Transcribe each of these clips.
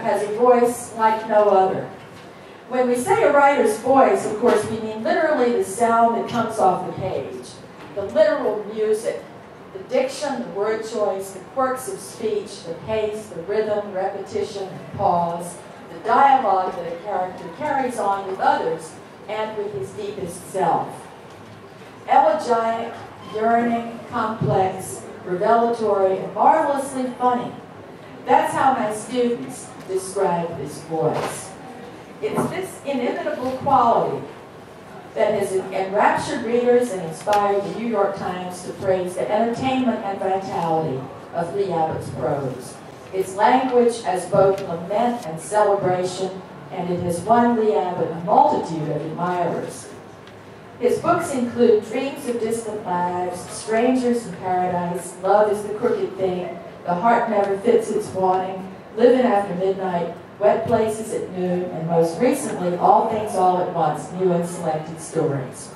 has a voice like no other. When we say a writer's voice, of course, we mean literally the sound that comes off the page, the literal music, the diction, the word choice, the quirks of speech, the pace, the rhythm, repetition, and pause, the dialogue that a character carries on with others and with his deepest self. Elegiac, yearning, complex, revelatory, and marvelously funny. That's how my students describe this voice. It's this inimitable quality that has enraptured readers and inspired the New York Times to praise the entertainment and vitality of Leigh Abbott's prose. Its language as both lament and celebration, and it has won Leigh Abbott a multitude of admirers. His books include Dreams of Distant Lives, Strangers in Paradise, Love is the Crooked Thing, The Heart Never Fits Its Wanting, Living After Midnight, Wet Places at Noon, and most recently, All Things All at Once, New and Selected Stories.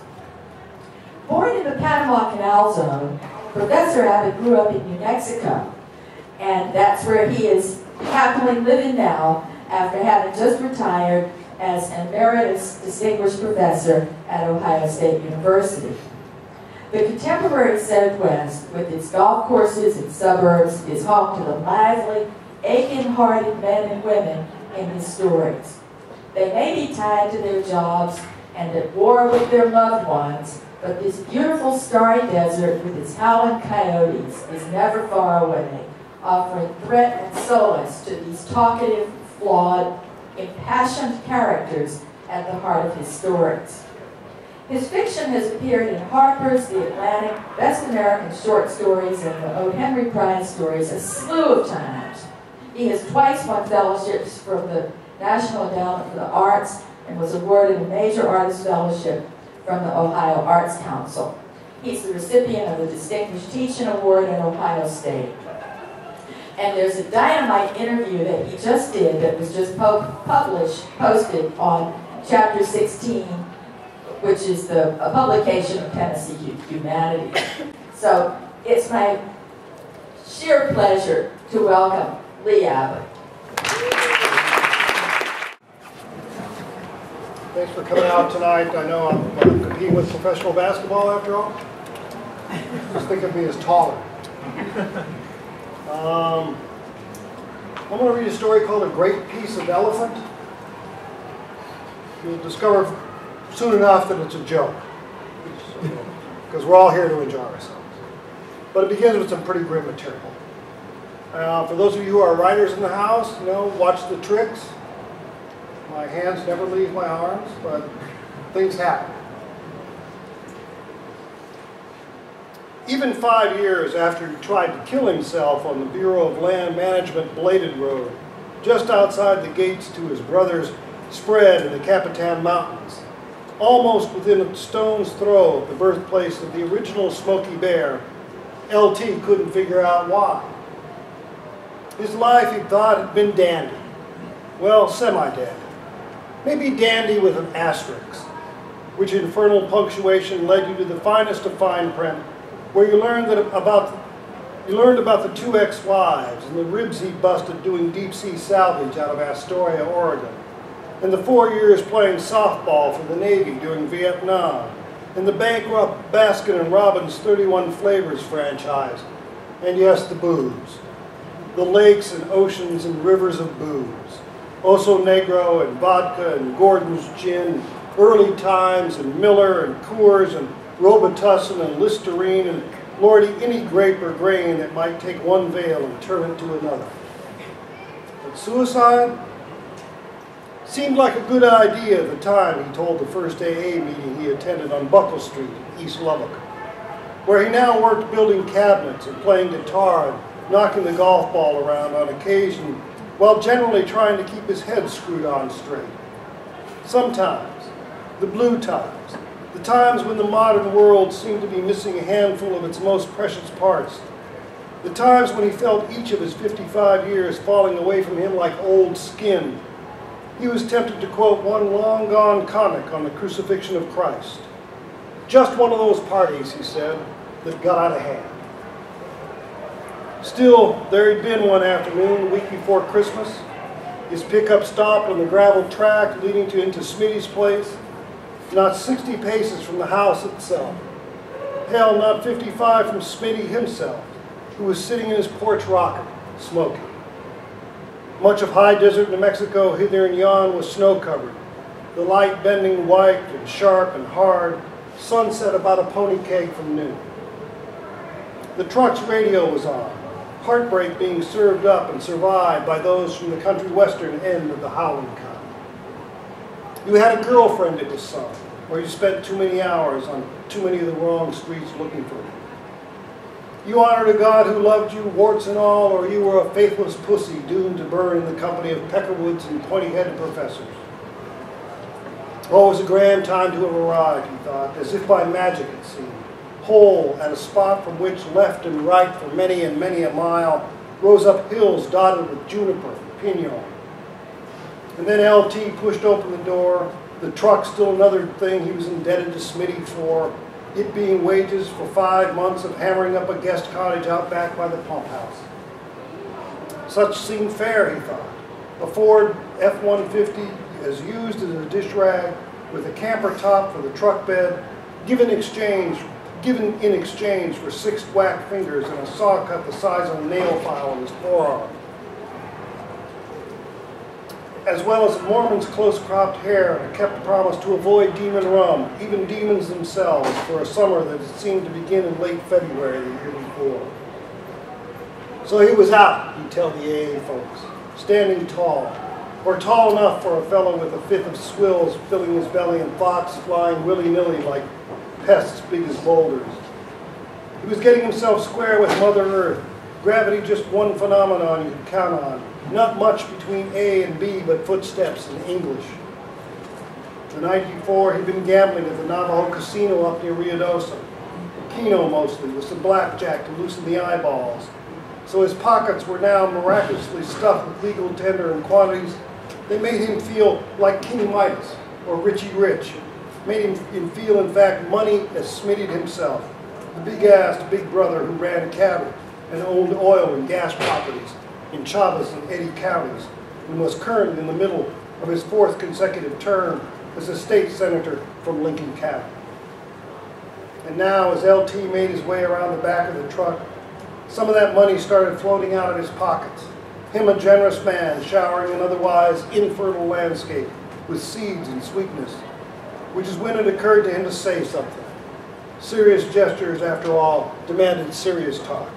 Born in the Panama Canal Zone, Professor Abbott grew up in New Mexico, and that's where he is happily living now after having just retired as an emeritus distinguished professor at Ohio State University. The contemporary Southwest, with its golf courses and suburbs, is home to the lively, aching-hearted men and women in his stories. They may be tied to their jobs and at war with their loved ones, but this beautiful starry desert with its howling coyotes is never far away, offering threat and solace to these talkative, flawed, impassioned characters at the heart of his stories. His fiction has appeared in Harper's, The Atlantic, Best American Short Stories, and the O. Henry Prize Stories a slew of times. He has twice won fellowships from the National Endowment for the Arts and was awarded a major artist fellowship from the Ohio Arts Council. He's the recipient of the Distinguished Teaching Award at Ohio State. And there's a dynamite interview that he just did that was just posted on Chapter 16, which is a publication of Tennessee Humanities. So it's my sheer pleasure to welcome Leigh Abbott. Thanks for coming out tonight. I know I'm competing with professional basketball after all. Just think of me as taller. I'm going to read a story called A Great Piece of Elephant. You'll discover soon enough that it's a joke, because we're all here to enjoy ourselves. But it begins with some pretty grim material. For those of you who are writers in the house, watch the tricks. My hands never leave my arms, but things happen. Even 5 years after he tried to kill himself on the Bureau of Land Management bladed road, just outside the gates to his brother's spread in the Capitan Mountains, almost within a stone's throw of the birthplace of the original Smokey Bear, LT couldn't figure out why. His life, he thought, had been dandy. Well, semi-dandy. Maybe dandy with an asterisk, which infernal punctuation led you to the finest of fine print, where you learned about the 2 ex-wives and the ribs he busted doing deep-sea salvage out of Astoria, Oregon, and the 4 years playing softball for the Navy during Vietnam, and the bankrupt Baskin & Robbins 31 Flavors franchise, and yes, the booze. The lakes and oceans and rivers of booze. Oso Negro and vodka and Gordon's gin, Early Times and Miller and Coors and Robitussin and Listerine and lordy any grape or grain that might take one veil and turn it to another. But suicide seemed like a good idea at the time, he told the first AA meeting he attended on Buckle Street in East Lubbock, where he now worked building cabinets and playing guitar and knocking the golf ball around on occasion, while generally trying to keep his head screwed on straight. Sometimes, the blue times, the times when the modern world seemed to be missing a handful of its most precious parts, the times when he felt each of his 55 years falling away from him like old skin, he was tempted to quote one long-gone comic on the crucifixion of Christ. Just one of those parties, he said, that got out of hand. Still, there had been one afternoon, the week before Christmas, His pickup stopped on the gravel track leading into Smitty's place, not 60 paces from the house itself. Hell, not 55 from Smitty himself, who was sitting in his porch rocker, smoking. Much of high desert New Mexico hither and yon was snow-covered, the light bending white and sharp and hard, sunset about a pony keg from noon. The truck's radio was on, heartbreak being served up and survived by those from the country western end of the howling kind. You had a girlfriend, it was sung, or you spent too many hours on too many of the wrong streets looking for her. You honored a God who loved you, warts and all, or you were a faithless pussy doomed to burn in the company of peckerwoods and pointy-headed professors. Oh, it was a grand time to have arrived, he thought, as if by magic it seemed, whole at a spot from which left and right for many and many a mile rose up hills dotted with juniper and pinon. And then LT pushed open the door, the truck still another thing he was indebted to Smitty for, it being wages for 5 months of hammering up a guest cottage out back by the pump house. Such seemed fair, he thought. A Ford F-150 as used as a dish rag with a camper top for the truck bed, given in exchange for 6 whack fingers and a saw cut the size of a nail file in his forearm. As well as a Mormon's close-cropped hair and a kept promise to avoid demon rum, even demons themselves, for a summer that had seemed to begin in late February the year before. So he was out, he'd tell the AA folks, standing tall, or tall enough for a fellow with a fifth of swills filling his belly and thoughts flying willy-nilly like pests big as boulders. He was getting himself square with Mother Earth, gravity just one phenomenon you could count on, not much between A and B but footsteps in English. The night before, he'd been gambling at the Navajo Casino up near Ruidoso, Keno mostly, with some blackjack to loosen the eyeballs. So his pockets were now miraculously stuffed with legal tender in quantities. They made him feel like King Midas or Richie Rich. Made him feel, in fact, money as Smitty himself, the big-assed big brother who ran cattle and owned oil and gas properties in Chavez and Eddy counties, and was currently in the middle of his 4th consecutive term as a state senator from Lincoln County. And now, as LT made his way around the back of the truck, some of that money started floating out of his pockets. Him, a generous man, showering an otherwise infertile landscape with seeds and sweetness, which is when it occurred to him to say something. Serious gestures, after all, demanded serious talk.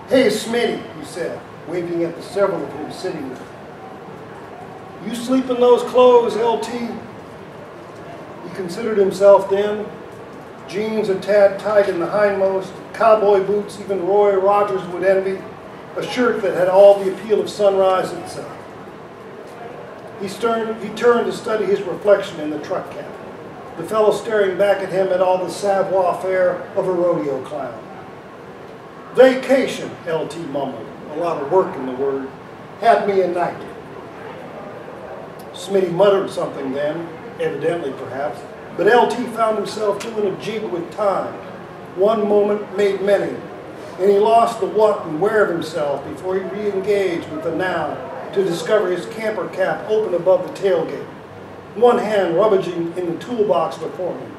"Hey, Smitty," he said, waving at the several of whom sitting there. "You sleep in those clothes, LT?" He considered himself then, jeans a tad tight in the hindmost, cowboy boots even Roy Rogers would envy, a shirt that had all the appeal of sunrise itself. He turned to study his reflection in the truck cap, the fellow staring back at him at all the savoir-faire of a rodeo clown. "Vacation," LT mumbled, a lot of work in the word, "had me a night." Smitty muttered something then, evidently perhaps, but LT found himself doing a jig with time. One moment made many, and he lost the what and where of himself before he re-engaged with the now to discover his camper cap open above the tailgate, one hand rummaging in the toolbox before him.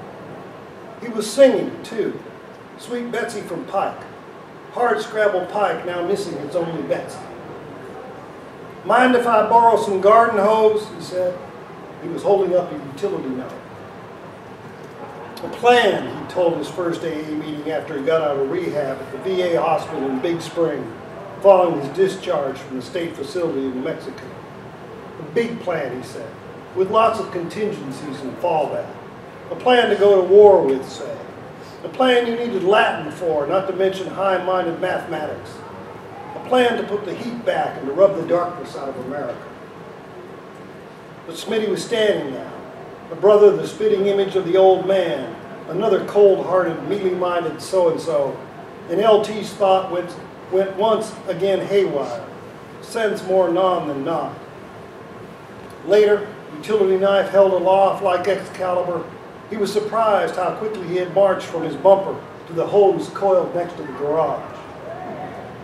He was singing, too, Sweet Betsy from Pike, hard scrabble Pike now missing its only Betsy. "Mind if I borrow some garden hose?" he said. He was holding up a utility note. A plan, he told his first AA meeting after he got out of rehab at the VA hospital in Big Spring, following his discharge from the state facility in New Mexico. A big plan, he said, with lots of contingencies and fallback. A plan to go to war with, say. A plan you needed Latin for, not to mention high-minded mathematics. A plan to put the heat back and to rub the darkness out of America. But Smitty was standing now, a brother, the spitting image of the old man, another cold-hearted, mealy-minded so-and-so, and LT's thought went once again haywire, sense more non than not. Later, utility knife held aloft like Excalibur, he was surprised how quickly he had marched from his bumper to the hose coiled next to the garage.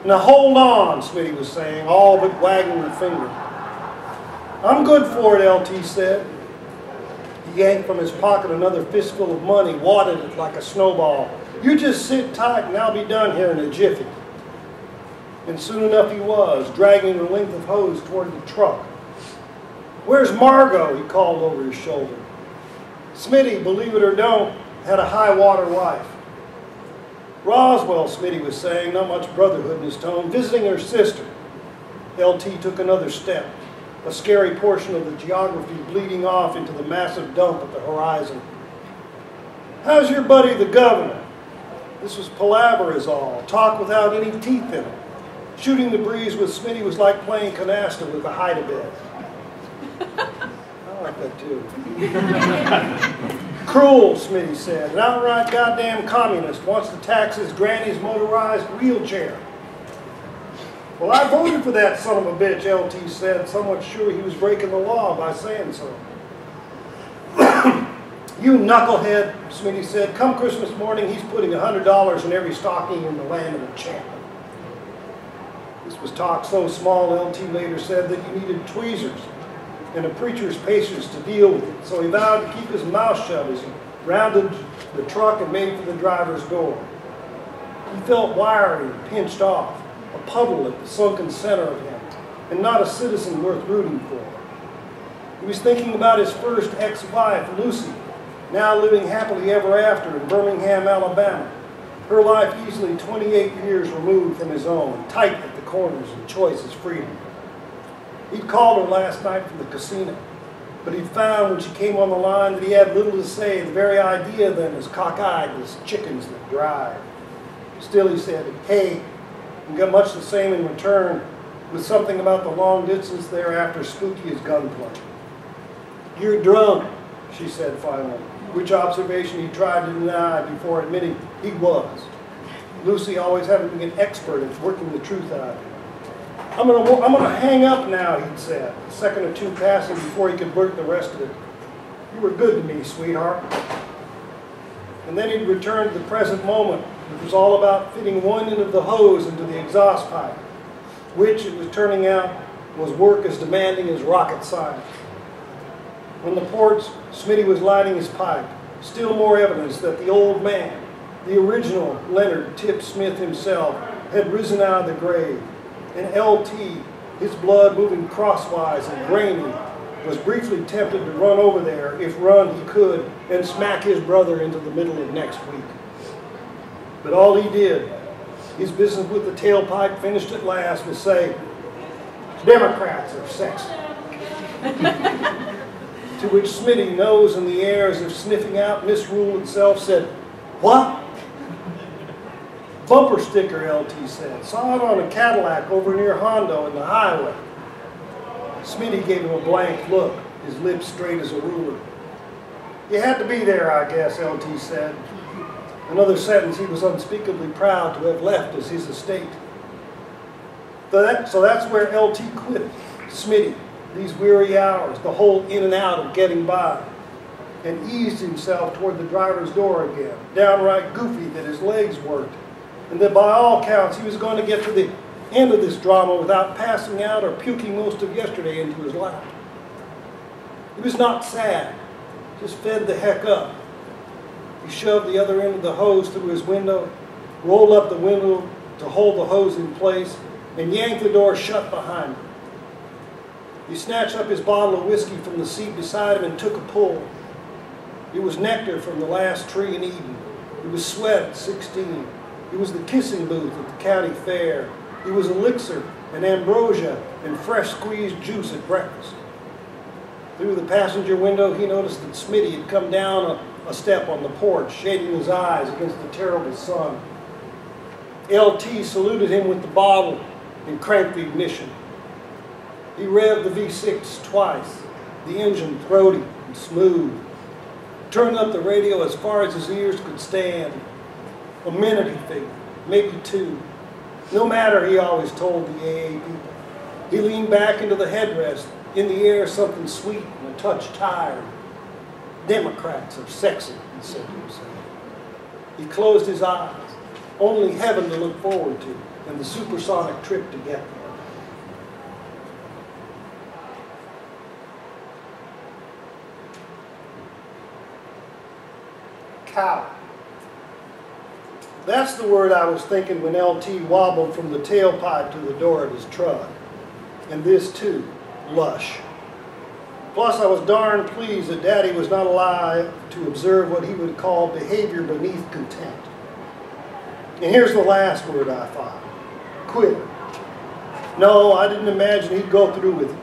Now hold on, Smitty was saying, all but wagging the finger. I'm good for it, LT said. He yanked from his pocket another fistful of money, wadded it like a snowball. You just sit tight and I'll be done here in a jiffy. And soon enough he was, dragging the length of hose toward the truck. Where's Margot? He called over his shoulder. Smitty, believe it or don't, had a high-water wife. Roswell, Smitty was saying, not much brotherhood in his tone, visiting her sister. LT took another step, a scary portion of the geography bleeding off into the massive dump at the horizon. How's your buddy the governor? This was palaver is all, talk without any teeth in it. Shooting the breeze with Smitty was like playing canasta with a hide-a-bed. I like that too. Cruel, Smitty said. An outright goddamn communist wants to tax his granny's motorized wheelchair. Well, I voted for that son of a bitch, LT said, somewhat sure he was breaking the law by saying so. You knucklehead, Smitty said. Come Christmas morning, he's putting $100 in every stocking in the land of enchantment. This was talk so small, LT later said, that you needed tweezers and a preacher's patience to deal with it, so he vowed to keep his mouth shut as he rounded the truck and made for the driver's door. He felt wiry and pinched off, a puddle at the sunken center of him, and not a citizen worth rooting for. He was thinking about his first ex-wife, Lucy, now living happily ever after in Birmingham, Alabama, her life easily 28 years removed from his own, tight at the corners and choice as freedom. He'd called her last night from the casino, but he'd found when she came on the line that he had little to say. The very idea of them as cockeyed as chickens that drive. Still, he said, hey, and got much the same in return, with something about the long distance thereafter spooky as gunplay. You're drunk, she said finally, which observation he tried to deny before admitting he was. Lucy always having been an expert at working the truth out of him. I'm gonna hang up now, he'd said, a second or two passing before he could blurt the rest of it. You were good to me, sweetheart. And then he'd return to the present moment, which was all about fitting one end of the hose into the exhaust pipe, which, it was turning out, was work as demanding as rocket science. On the porch, Smitty was lighting his pipe, still more evidence that the old man, the original Leonard Tip Smith himself, had risen out of the grave. And LT, his blood moving crosswise and grainy, was briefly tempted to run over there, if run he could, and smack his brother into the middle of next week. But all he did, his business with the tailpipe finished at last, was say, Democrats are sexy. To which Smitty, nose in the air as if sniffing out misrule itself, said, what? Bumper sticker, LT said. Saw it on a Cadillac over near Hondo in the highway. Smitty gave him a blank look, his lips straight as a ruler. You had to be there, I guess, LT said. Another sentence he was unspeakably proud to have left as his estate. So that's where LT quit it. Smitty, these weary hours, the whole in and out of getting by, and eased himself toward the driver's door again, downright goofy that his legs worked, and that by all counts he was going to get to the end of this drama without passing out or puking most of yesterday into his lap. He was not sad, just fed the heck up. He shoved the other end of the hose through his window, rolled up the window to hold the hose in place, and yanked the door shut behind him. He snatched up his bottle of whiskey from the seat beside him and took a pull. It was nectar from the last tree in Eden. It was sweat at 16. It was the kissing booth at the county fair. It was elixir and ambrosia and fresh squeezed juice at breakfast. Through the passenger window, he noticed that Smitty had come down a step on the porch, shading his eyes against the terrible sun. LT saluted him with the bottle and cranked the ignition. He revved the V6 twice, the engine throaty and smooth. Turned up the radio as far as his ears could stand. A minute, he figured, maybe two. No matter, he always told the AA people. He leaned back into the headrest, in the air something sweet and a touch tired. Democrats are sexy, he said to himself. He closed his eyes, only heaven to look forward to. and the supersonic trip to get there. Cow. That's the word I was thinking when LT wobbled from the tailpipe to the door of his truck. And this too, lush. Plus, I was darn pleased that Daddy was not alive to observe what he would call behavior beneath contempt. And here's the last word I found. Quit. No, I didn't imagine he'd go through with it.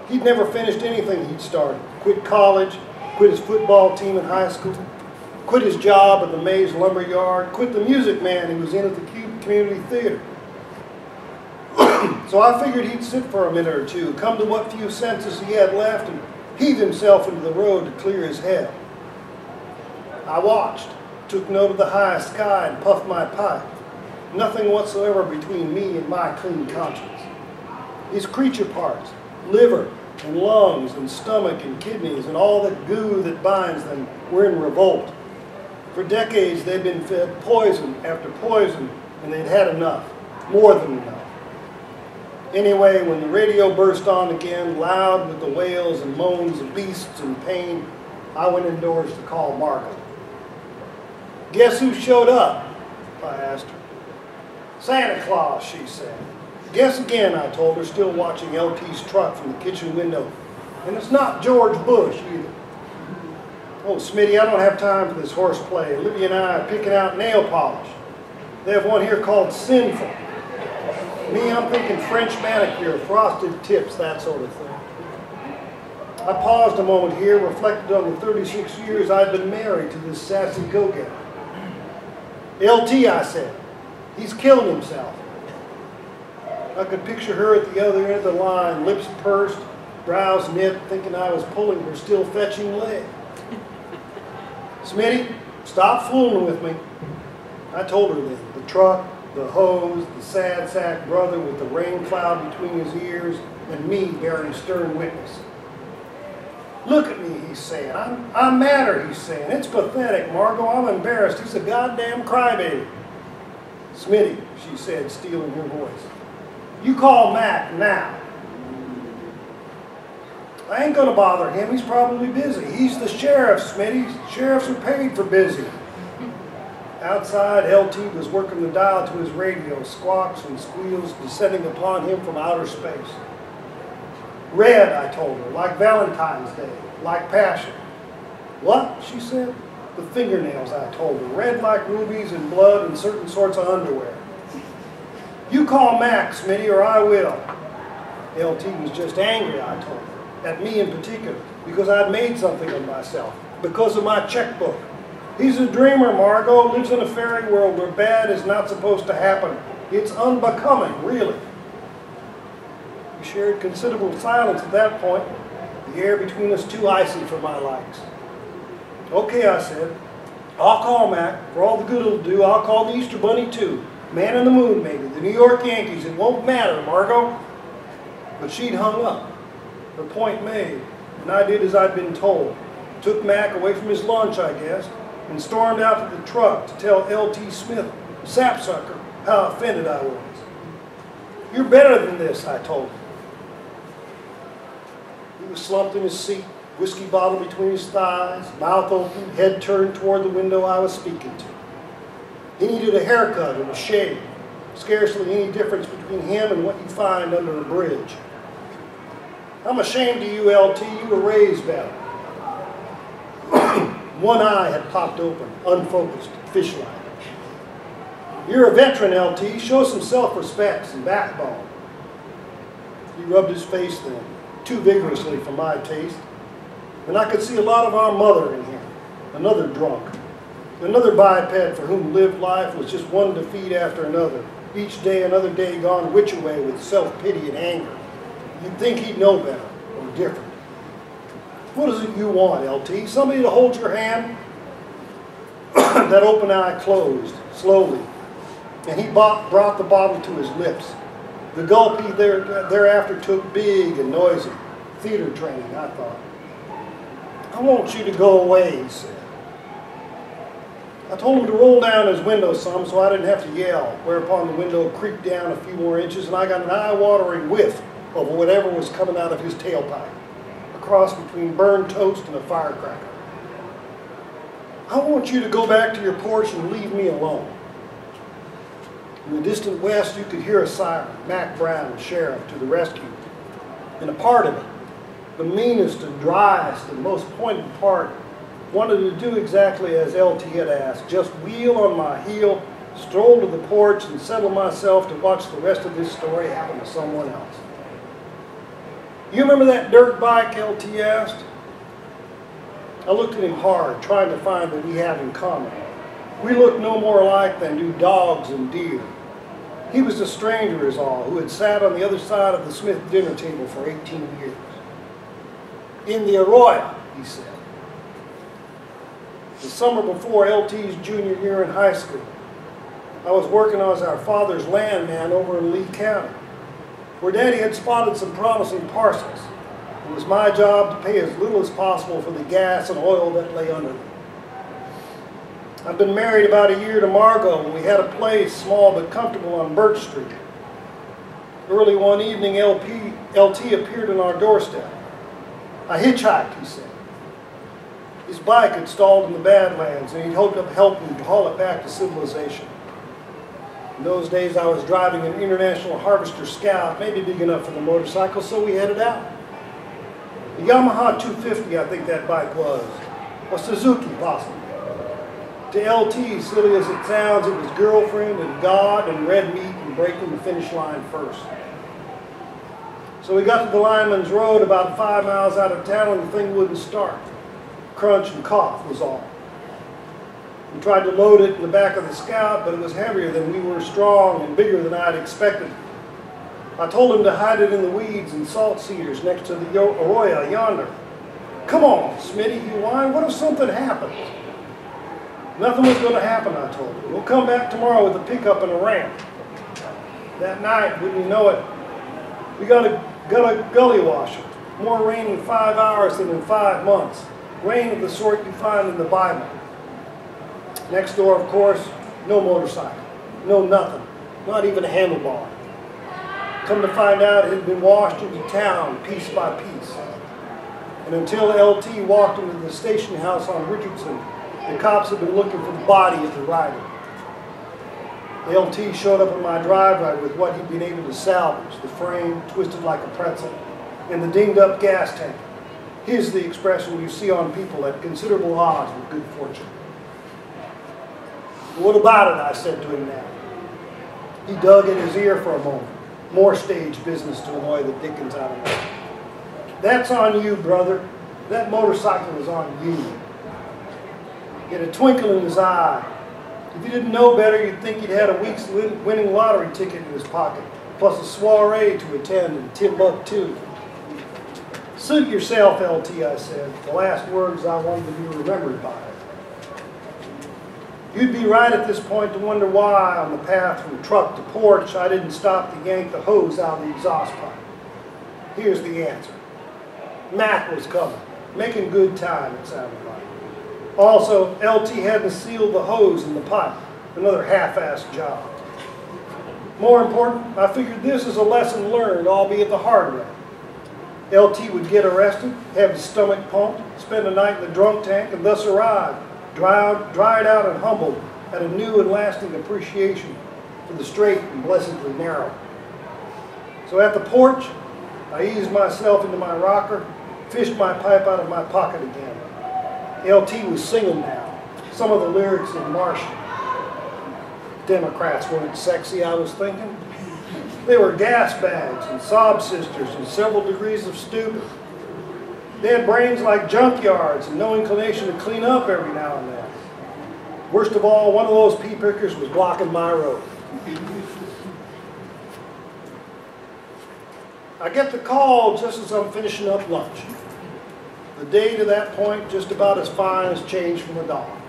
He'd never finished anything he'd started. Quit college, quit his football team in high school, quit his job at the Mays Lumber Yard, quit the Music Man he was in at the Community Theater. So I figured he'd sit for a minute or two, come to what few senses he had left, and heave himself into the road to clear his head. I watched, took note of the high sky, and puffed my pipe. Nothing whatsoever between me and my clean conscience. His creature parts, liver and lungs and stomach and kidneys and all the goo that binds them, were in revolt. For decades they'd been fed poison after poison, and they'd had enough, more than enough. Anyway, when the radio burst on again, loud with the wails and moans of beasts in pain, I went indoors to call Margaret. Guess who showed up? I asked her. Santa Claus, she said. Guess again, I told her, still watching LT's truck from the kitchen window. And it's not George Bush either. Oh, Smitty, I don't have time for this horseplay. Libby and I are picking out nail polish. They have one here called Sinful. Me, I'm thinking French manicure, frosted tips, that sort of thing. I paused a moment here, reflected on the 36 years I'd been married to this sassy go-getter. LT, I said, he's killed himself. I could picture her at the other end of the line, lips pursed, brows knit, thinking I was pulling her still fetching leg. Smitty, stop fooling with me. I told her then, the truck, the hose, the sad sack brother with the rain cloud between his ears, and me bearing stern witness. Look at me, he's saying. I'm madder, he's saying. It's pathetic, Margot. I'm embarrassed. He's a goddamn crybaby. Smitty, she said, stealing her voice. You call Mac now. I ain't going to bother him. He's probably busy. He's the sheriff, Smitty. Sheriffs are paid for busy. Outside, LT was working the dial to his radio, squawks and squeals descending upon him from outer space. Red, I told her, like Valentine's Day, like passion. What? She said. The fingernails, I told her, red like rubies and blood and certain sorts of underwear. You call Mac, Smitty, or I will. LT was just angry, I told her, at me in particular, because I'd made something of myself, because of my checkbook. He's a dreamer, Margot, lives in a fairy world where bad is not supposed to happen. It's unbecoming, really. We shared considerable silence at that point, the air between us too icy for my likes. Okay, I said, I'll call Mac. For all the good it'll do, I'll call the Easter Bunny too. Man in the Moon, maybe. The New York Yankees. It won't matter, Margot. But she'd hung up. Her point made. And I did as I'd been told. Took Mac away from his lunch, I guess, and stormed out to the truck to tell L.T. Smith, sapsucker, how offended I was. You're better than this, I told him. He was slumped in his seat, whiskey bottle between his thighs, mouth open, head turned toward the window I was speaking to. He needed a haircut and a shave. Scarcely any difference between him and what you'd find under a bridge. I'm ashamed of you, L.T. You were raised better. One eye had popped open, unfocused, fish-like. You're a veteran, L.T. Show some self-respect, some backbone. He rubbed his face then, too vigorously for my taste. And I could see a lot of our mother in him, another drunk. Another biped for whom lived life was just one defeat after another, each day another day gone which away with self-pity and anger. You'd think he'd know better, or different. What is it you want, LT? Somebody to hold your hand? That open eye closed, slowly, and he brought the bottle to his lips. The gulp he thereafter took big and noisy. Theater training, I thought. I want you to go away, he said. I told him to roll down his window some so I didn't have to yell, whereupon the window creaked down a few more inches and I got an eye-watering whiff of whatever was coming out of his tailpipe, a cross between burned toast and a firecracker. I want you to go back to your porch and leave me alone. In the distant west, you could hear a siren, Mac Brown, sheriff, to the rescue. And a part of it, the meanest and driest and most pointed part, wanted to do exactly as LT had asked, just wheel on my heel, stroll to the porch, and settle myself to watch the rest of this story happen to someone else. You remember that dirt bike, LT asked? I looked at him hard, trying to find what we have in common. We looked no more alike than do dogs and deer. He was a stranger is all, who had sat on the other side of the Smith dinner table for 18 years. In the Arroyo, he said. The summer before LT's junior year in high school, I was working as our father's landman over in Leigh County, where Daddy had spotted some promising parcels. It was my job to pay as little as possible for the gas and oil that lay under them. I'd been married about a year to Margot, and we had a place, small but comfortable, on Birch Street. Early one evening, LT appeared on our doorstep. I hitchhiked, he said. His bike had stalled in the Badlands, and he'd hoped to help him to haul it back to civilization. In those days, I was driving an International Harvester Scout, maybe big enough for the motorcycle, so we headed out. A Yamaha 250, I think that bike was. A Suzuki, possibly. To LT, silly as it sounds, it was girlfriend and God and red meat and breaking the finish line first. So we got to the Lineman's Road about 5 miles out of town, and the thing wouldn't start. Crunch and cough was all. We tried to load it in the back of the Scout, but it was heavier than we were, strong and bigger than I'd expected. I told him to hide it in the weeds and salt cedars next to the arroyo yonder. Come on, Smitty, he whined. What if something happens? Nothing was going to happen, I told him. We'll come back tomorrow with a pickup and a ramp. That night, wouldn't you know it, we got a gully washer. More rain in 5 hours than in 5 months. Rain of the sort you find in the Bible. Next door, of course, no motorcycle. No nothing. Not even a handlebar. Come to find out, it had been washed into town piece by piece. And until LT walked into the station house on Richardson, the cops had been looking for the body of the rider. LT showed up in my driveway with what he'd been able to salvage, the frame twisted like a pretzel, and the dinged up gas tank. Here's the expression you see on people at considerable odds with good fortune. What about it? I said to him now. He dug in his ear for a moment. More stage business to annoy the dickens out of me. That's on you, brother. That motorcycle is on you. He had a twinkle in his eye. If you didn't know better, you'd think he'd had a week's winning lottery ticket in his pocket, plus a soiree to attend in Timbuktu. Suit yourself, LT, I said. The last words I wanted to be remembered by. You'd be right at this point to wonder why, on the path from truck to porch, I didn't stop to yank the hose out of the exhaust pipe. Here's the answer. Mac was coming, making good time, it sounded like. Also, LT had to seal the hose in the pipe, another half-assed job. More important, I figured this is a lesson learned, albeit the hard way. LT would get arrested, have his stomach pumped, spend a night in the drunk tank, and thus arrive, dried out and humbled, at a new and lasting appreciation for the straight and blessedly narrow. So at the porch, I eased myself into my rocker, fished my pipe out of my pocket again. LT was singing now, some of the lyrics in Martian. Democrats weren't sexy, I was thinking. They were gas bags and sob sisters and several degrees of stupid. They had brains like junkyards and no inclination to clean up every now and then. Worst of all, one of those pea pickers was blocking my road. I get the call just as I'm finishing up lunch. The day to that point just about as fine as change from the dawn.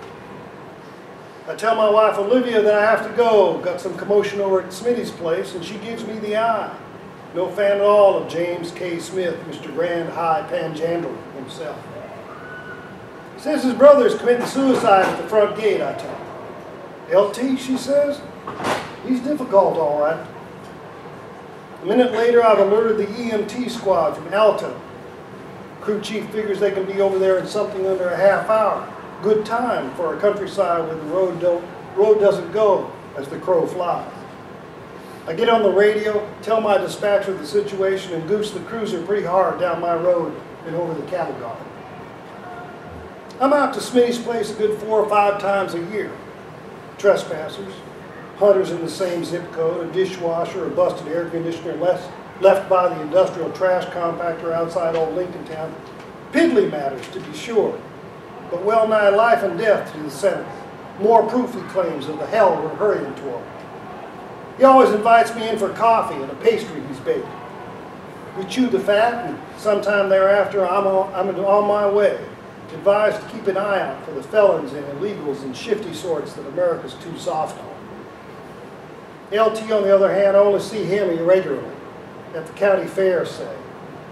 I tell my wife Olivia that I have to go. Got some commotion over at Smitty's place, and she gives me the eye. No fan at all of James K. Smith, Mr. Grand High Panjandle himself. Says his brother's committed suicide at the front gate, I tell him. LT, she says, he's difficult, all right. A minute later, I've alerted the EMT squad from Alto. Crew chief figures they can be over there in something under a half hour. Good time for a countryside where the road doesn't go as the crow flies. I get on the radio, tell my dispatcher the situation, and goose the cruiser pretty hard down my road and over the cattle guard. I'm out to Smitty's place a good 4 or 5 times a year. Trespassers, hunters in the same zip code, a dishwasher, a busted air conditioner left by the industrial trash compactor outside old Lincoln Town. Piddly matters, to be sure, but well nigh life and death to the Senate. More proof, he claims, of the hell we're hurrying toward. He always invites me in for coffee and a pastry he's baked. We chew the fat, and sometime thereafter I'm on my way, advised to keep an eye out for the felons and illegals and shifty sorts that America's too soft on. LT, on the other hand, I only see him irregularly, at the county fair, say,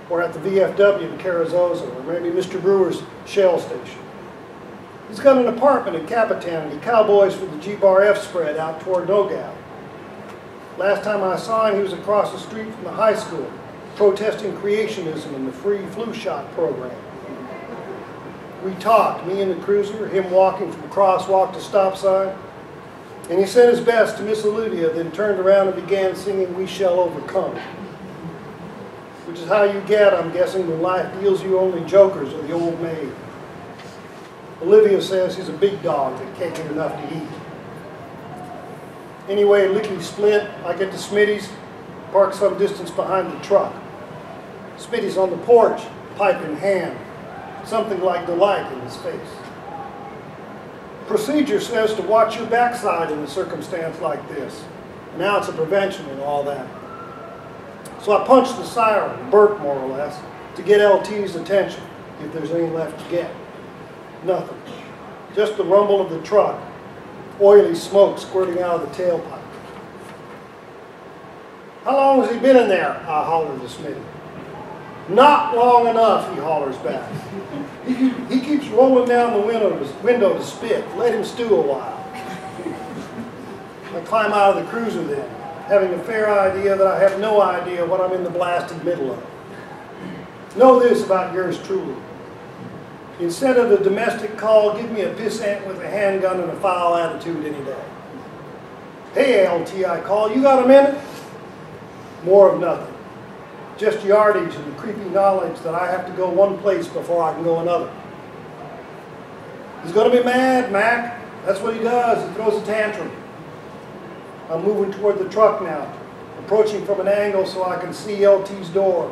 or at the VFW in Carrizozo, or maybe Mr. Brewer's Shell Station. He's got an apartment in Capitan, and he cowboys for the G-Bar-F spread out toward Nogal. Last time I saw him, he was across the street from the high school, protesting creationism and the free flu shot program. We talked, me and the cruiser, him walking from crosswalk to stop sign, and he said his best to Miss Eludia, then turned around and began singing "We Shall Overcome," which is how you get, I'm guessing, when life deals you only jokers or the old maid. Olivia says he's a big dog that can't get enough to eat. Anyway, lickety-split, I get to Smitty's, park some distance behind the truck. Smitty's on the porch, pipe in hand, something like delight in his face. Procedure says to watch your backside in a circumstance like this. An ounce of prevention and all that. So I punch the siren, burp more or less, to get LT's attention, if there's any left to get. Nothing. Just the rumble of the truck, oily smoke squirting out of the tailpipe. "How long has he been in there?" I holler to Smitty. "Not long enough," he hollers back. He keeps rolling down the window to spit. Let him stew a while. I climb out of the cruiser then, having a fair idea that I have no idea what I'm in the blasted middle of. Know this about yours truly. Instead of a domestic call, give me a pissant with a handgun and a foul attitude any day. "Hey, LT," I call, "you got a minute?" More of nothing. Just yardage and the creepy knowledge that I have to go one place before I can go another. "He's going to be mad, Mac. That's what he does. He throws a tantrum." I'm moving toward the truck now, approaching from an angle so I can see LT's door.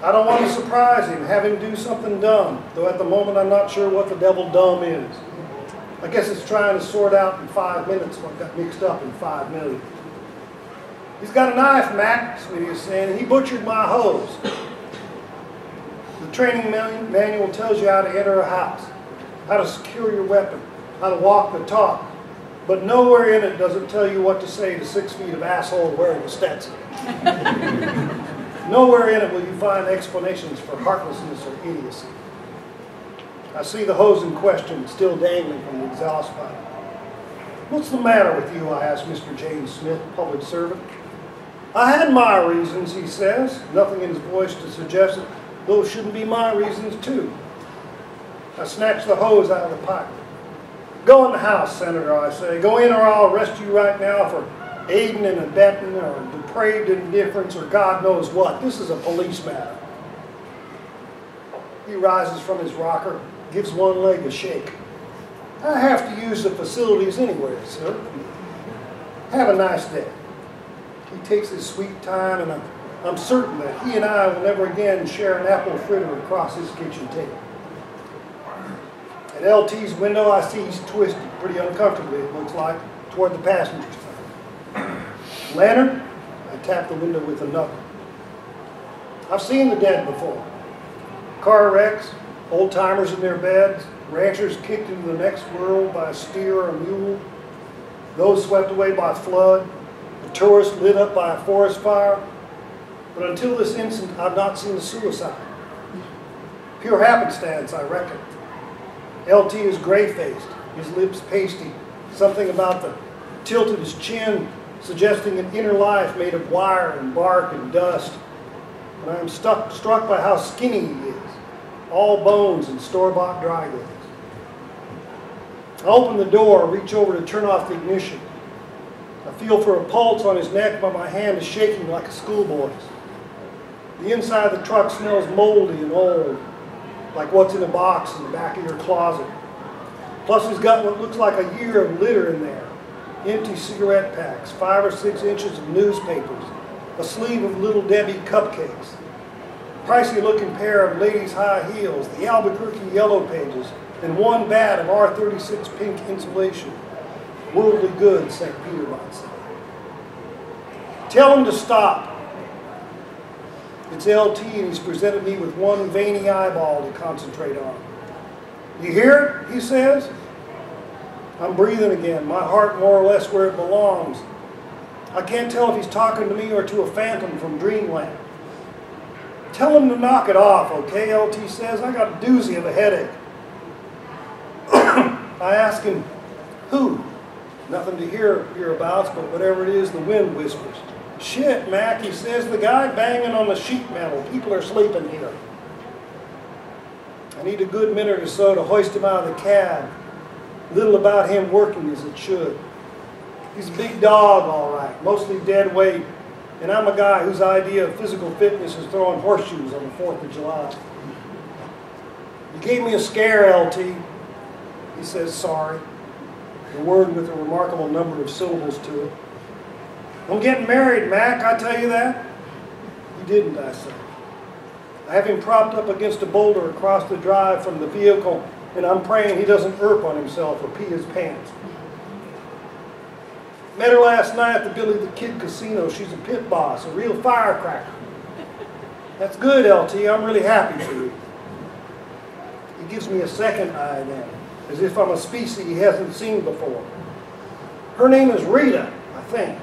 I don't want to surprise him, have him do something dumb, though at the moment I'm not sure what the devil dumb is. I guess it's trying to sort out in 5 minutes what got mixed up in 5 million. "He's got a knife, Mac," Smitty is saying, "and he butchered my hose." The training manual tells you how to enter a house, how to secure your weapon, how to walk the talk, but nowhere in it does it tell you what to say to 6 feet of asshole wearing a Stetson. Nowhere in it will you find explanations for heartlessness or idiocy. I see the hose in question still dangling from the exhaust pipe. "What's the matter with you?" I ask Mr. James Smith, public servant. "I had my reasons," he says, nothing in his voice to suggest that those shouldn't be my reasons too. I snatch the hose out of the pipe. "Go in the house, Senator," I say. "Go in or I'll arrest you right now for aiding and abetting or depraved indifference or God knows what. This is a police matter." He rises from his rocker, gives one leg a shake. "I have to use the facilities anywhere, sir. Have a nice day." He takes his sweet time, and I'm certain that he and I will never again share an apple fritter across his kitchen table. At LT's window, I see he's twisted, pretty uncomfortably, it looks like, toward the passenger side. "Lantern?" I tap the window with a knuckle. I've seen the dead before. Car wrecks, old-timers in their beds, ranchers kicked into the next world by a steer or a mule, those swept away by flood, a tourist lit up by a forest fire. But until this instant, I've not seen a suicide. Pure happenstance, I reckon. LT is gray-faced, his lips pasty, Something about the tilt of his chin suggesting an inner life made of wire and bark and dust. And I am struck by how skinny he is, all bones and store-bought dry goods. I open the door, reach over to turn off the ignition. I feel for a pulse on his neck, but my hand is shaking like a schoolboy's. The inside of the truck smells moldy and old, like what's in a box in the back of your closet. Plus he's got what looks like a year of litter in there. Empty cigarette packs, 5 or 6 inches of newspapers, a sleeve of Little Debbie cupcakes, pricey looking pair of ladies' high heels, the Albuquerque Yellow Pages, and one bat of R36 pink insulation. Worldly goods, St. Peter might say. Tell him to stop. It's LT and he's presented me with one veiny eyeball to concentrate on. You hear it? He says. I'm breathing again, my heart more or less where it belongs. I can't tell if he's talking to me or to a phantom from dreamland. Tell him to knock it off, okay, LT says. I got a doozy of a headache. I ask him, who? Nothing to hear hereabouts, but whatever it is, the wind whispers. Shit, Mac, he says, the guy banging on the sheet metal. People are sleeping here. I need a good minute or so to hoist him out of the cab. Little about him working as it should. He's a big dog, all right, mostly dead weight, and I'm a guy whose idea of physical fitness is throwing horseshoes on the 4th of July. You gave me a scare, LT. He says sorry, a word with a remarkable number of syllables to it. I'm getting married, Mac, I tell you that. You didn't, I say. I have him propped up against a boulder across the drive from the vehicle, and I'm praying he doesn't erp on himself or pee his pants. Met her last night at the Billy the Kid Casino. She's a pit boss, a real firecracker. That's good, LT. I'm really happy for you. He gives me a second eye then, as if I'm a species he hasn't seen before. Her name is Rita, I think.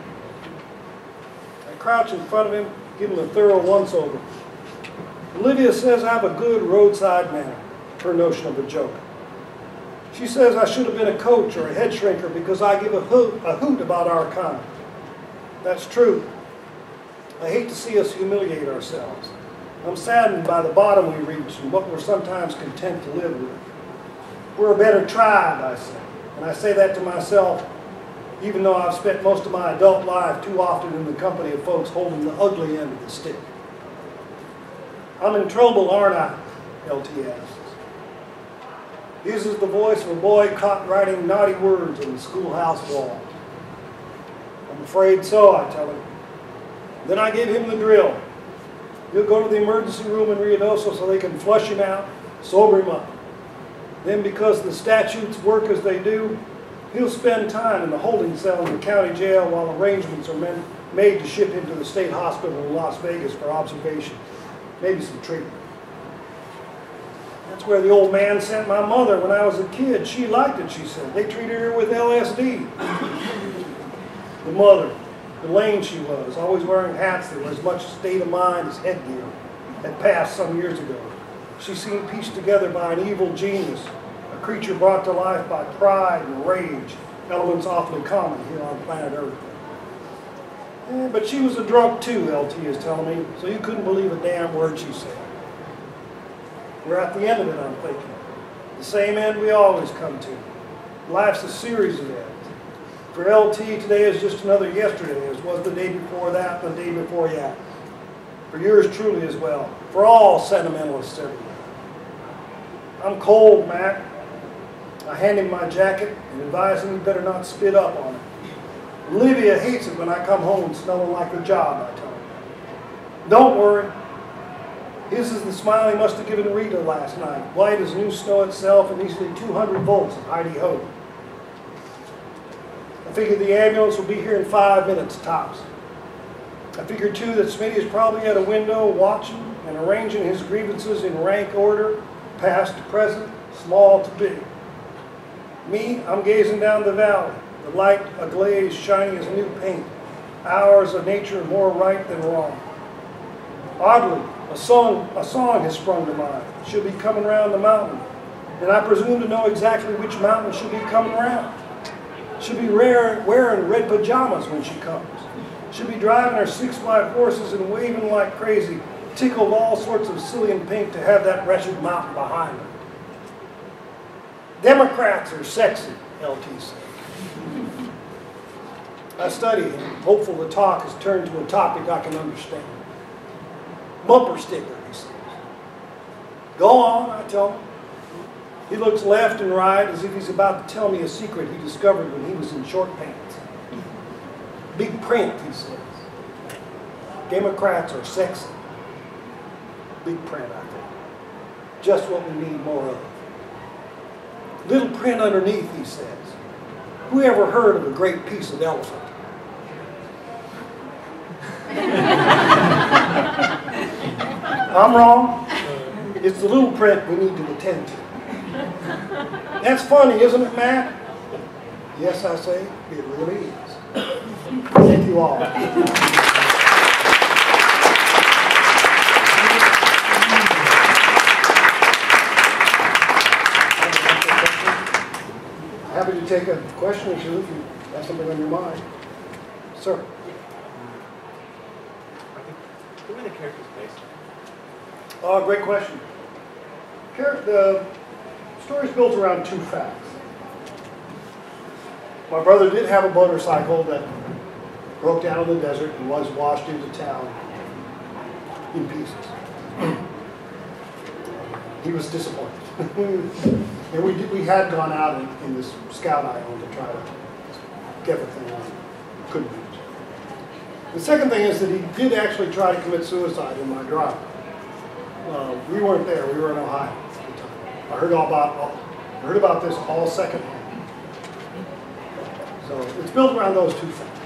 I crouch in front of him, give him a thorough once-over. Olivia says I have a good roadside manner, her notion of a joke. She says I should have been a coach or a head shrinker because I give a hoot about our kind. That's true. I hate to see us humiliate ourselves. I'm saddened by the bottom we reach and what we're sometimes content to live with. We're a better tribe, I say. And I say that to myself, even though I've spent most of my adult life too often in the company of folks holding the ugly end of the stick. I'm in trouble, aren't I? LT asks. His is the voice of a boy caught writing naughty words on the schoolhouse wall. I'm afraid so, I tell him. Then I give him the drill. He'll go to the emergency room in Ruidoso so they can flush him out, sober him up. Then because the statutes work as they do, he'll spend time in the holding cell in the county jail while arrangements are made to ship him to the state hospital in Las Vegas for observation. Maybe some treatment. That's where the old man sent my mother when I was a kid. She liked it, she said. They treated her with LSD. The mother, the lame she was, always wearing hats that were as much state of mind as headgear, had passed some years ago. She seemed pieced together by an evil genius, a creature brought to life by pride and rage, elements awfully common here on planet Earth. But she was a drunk too, LT is telling me, so you couldn't believe a damn word she said. We're at the end of it, I'm thinking. The same end we always come to. Life's a series of ends. For LT, today is just another yesterday, as was the day before that and the day before that. For yours truly as well. For all sentimentalists everywhere. I'm cold, Mac. I hand him my jacket and advise him he better not spit up on it. Olivia hates it when I come home smelling like a job, I tell him. Don't worry. His is the smile he must have given Rita last night, white as new snow itself and easily 200 volts of Heidi-ho. I figure the ambulance will be here in 5 minutes tops. I figure too that Smitty is probably at a window watching and arranging his grievances in rank order, past to present, small to big. Me, I'm gazing down the valley, the light aglaze shiny as new paint, hours of nature more right than wrong. Oddly, a song has sprung to mind. She'll be coming around the mountain, and I presume to know exactly which mountain she'll be coming around. Should be wearing red pajamas when she comes. Should be driving her 6 black horses and waving like crazy, tickled all sorts of silly and pink to have that wretched mountain behind her. Democrats are sexy, LT said. I study him, hopeful the talk has turned to a topic I can understand. Bumper sticker, he says. Go on, I tell him. He looks left and right as if he's about to tell me a secret he discovered when he was in short pants. Big print, he says. Democrats are sexy. Big print, I think. Just what we need more of. Little print underneath, he says. Who ever heard of a great piece of elephant? I'm wrong. It's the little print we need to attend to. That's funny, isn't it, Matt? Yes, I say, it really is. Thank you all. Happy to take a question or two if you have something on your mind. Sir. Who are the characters based on? Oh, great question. The story's built around 2 facts. My brother did have a motorcycle that broke down in the desert and was washed into town in pieces. He was disappointed. And we had gone out in this Scout I owned to try to get the thing on. Couldn't reach. The second thing is that he did actually try to commit suicide in my drive. We weren't there. We were in Ohio at the time. I heard about this all secondhand. So it's built around those 2 things.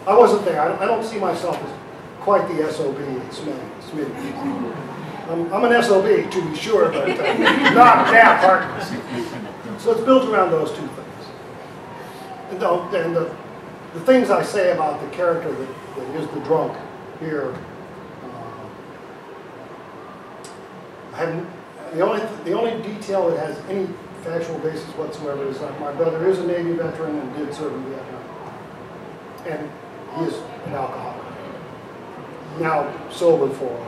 I wasn't there. I don't see myself as quite the SOB at Smitty. I'm an SOB, to be sure, but not that heartless. So it's built around those 2 things. And the things I say about the character that is the drunk here, the only detail that has any factual basis whatsoever is that my brother is a Navy veteran and did serve in Vietnam. And he is an alcoholic. Now sober for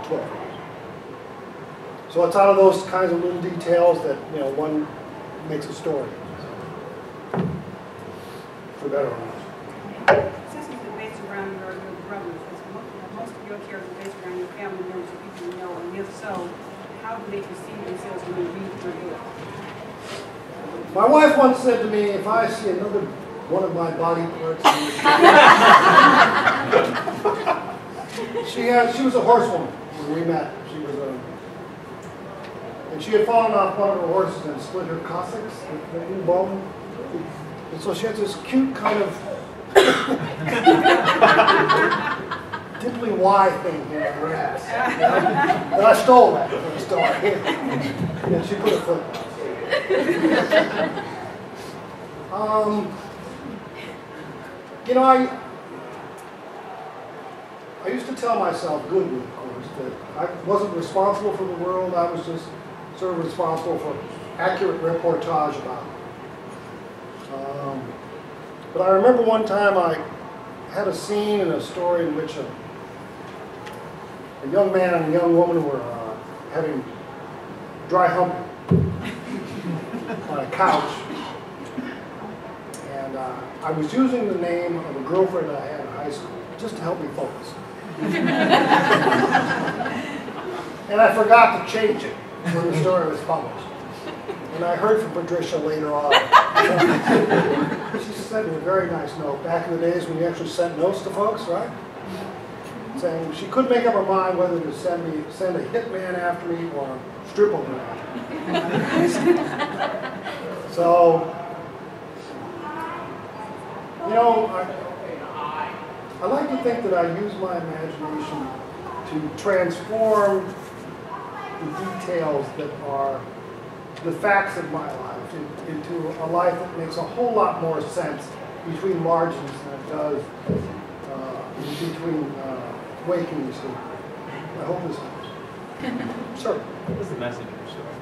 12 years. So it's out of those kinds of little details that, one makes a story. For better or worse. Since it's based around your brothers, most of your characters are based around your family members, the people you know, and if so, how do they perceive themselves when they read your book? My wife once said to me, if I see another one of my body parts she was a horsewoman when we met. She was and she had fallen off one of her horses and split her coccyx, the bone. And so she had this cute kind of dimply Y thing in her ass. And I stole that from the store. And she put a foot I used to tell myself, goodly, of course, that I wasn't responsible for the world. I was just sort of responsible for accurate reportage about it. But I remember one time I had a scene in a story in which a young man and a young woman were having dry humping on a couch. And I was using the name of a girlfriend I had in high school just to help me focus. And I forgot to change it when the story was published. And I heard from Patricia later on. She sent me a very nice note. Back in the days when you actually sent notes to folks, right? Saying she couldn't make up her mind whether to send a hitman after me or a stripper after me. So, I like to think that I use my imagination to transform the details that are the facts of my life into a life that makes a whole lot more sense between margins than it does between waking and sleeping. I hope this helps. Sir? What was the message of your story?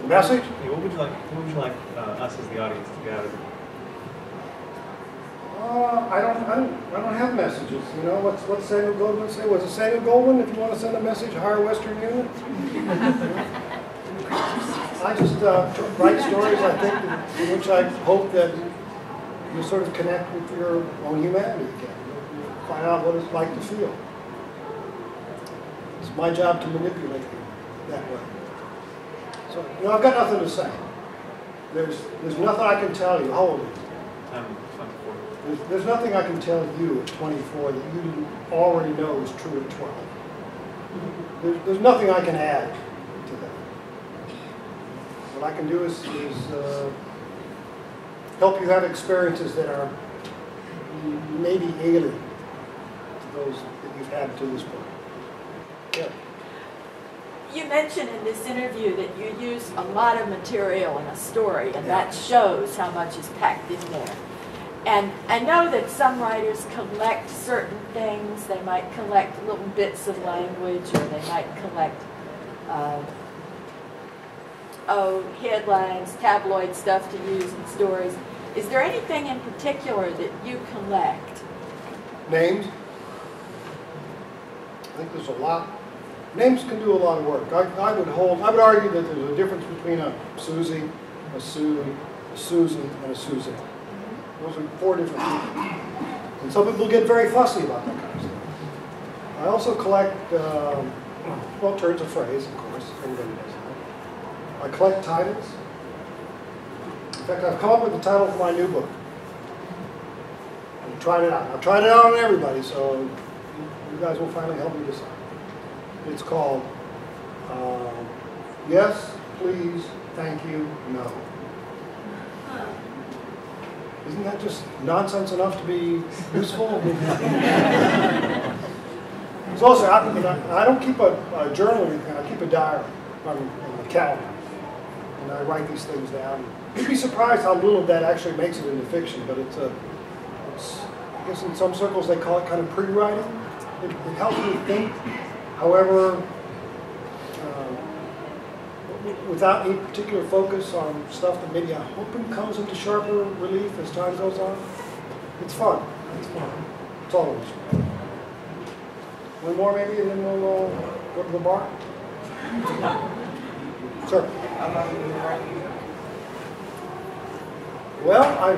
The message? Yeah, what would you like us as the audience to get out of I don't have messages. You know, what's Samuel Goldwyn say? Was it Samuel Goldwyn? If you want to send a message, hire Western Union. I just write stories. I think in which I hope that you sort of connect with your own humanity again. You find out what it's like to feel. It's my job to manipulate you that way. So, you know, I've got nothing to say. There's nothing I can tell you. How old are you? I'm 24. There's nothing I can tell you at 24 that you didn't already know is true at 12. There's nothing I can add to that. What I can do is help you have experiences that are maybe alien to those that you've had to this point. Yeah. You mentioned in this interview that you use a lot of material in a story, and that shows how much is packed in there. And I know that some writers collect certain things. They might collect little bits of language, or they might collect, headlines, tabloid stuff to use in stories. Is there anything in particular that you collect? Names. I think there's a lot. Names can do a lot of work. I would argue that there's a difference between a Susie, a Sue, a Susan, and a Suzanne. Those are 4 different people. And some people get very fussy about that kind of stuff. I also collect, turns of phrase, of course. Everybody does that. I collect titles. In fact, I've come up with the title for my new book. I've tried it out. I've tried it out on everybody, so you guys will finally help me decide. It's called Yes, Please, Thank You, No. Isn't that just nonsense enough to be useful? It's also, I don't keep a journal or anything. I keep a diary on a calendar. And I write these things down. You'd be surprised how little of that actually makes it into fiction, but it's I guess in some circles they call it kind of pre-writing. It helps me think. However, without any particular focus on stuff that maybe I hope comes into sharper relief as time goes on, it's fun. It's fun. It's all it is. One more maybe, and then we'll go to the bar. Sir. Well,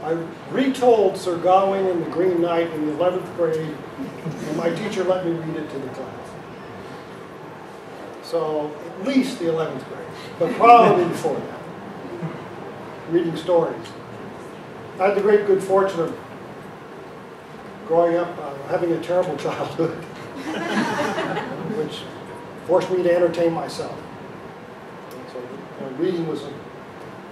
I retold Sir Gawain and the Green Knight in the 11th grade, and my teacher let me read it to the class. So at least the 11th grade, but probably before that. Reading stories. I had the great good fortune of growing up having a terrible childhood, which forced me to entertain myself. And so reading was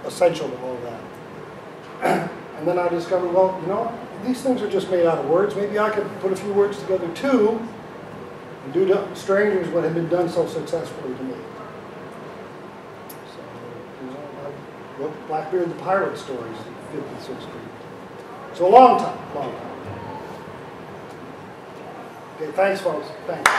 essential to all that. And then I discovered, well, you know, these things are just made out of words. Maybe I could put a few words together too, and do to strangers what had been done so successfully to me. So, you know, I wrote Blackbeard the Pirate stories in 5th and 6th grade. So a long time, long time. Okay, thanks, folks. Thanks.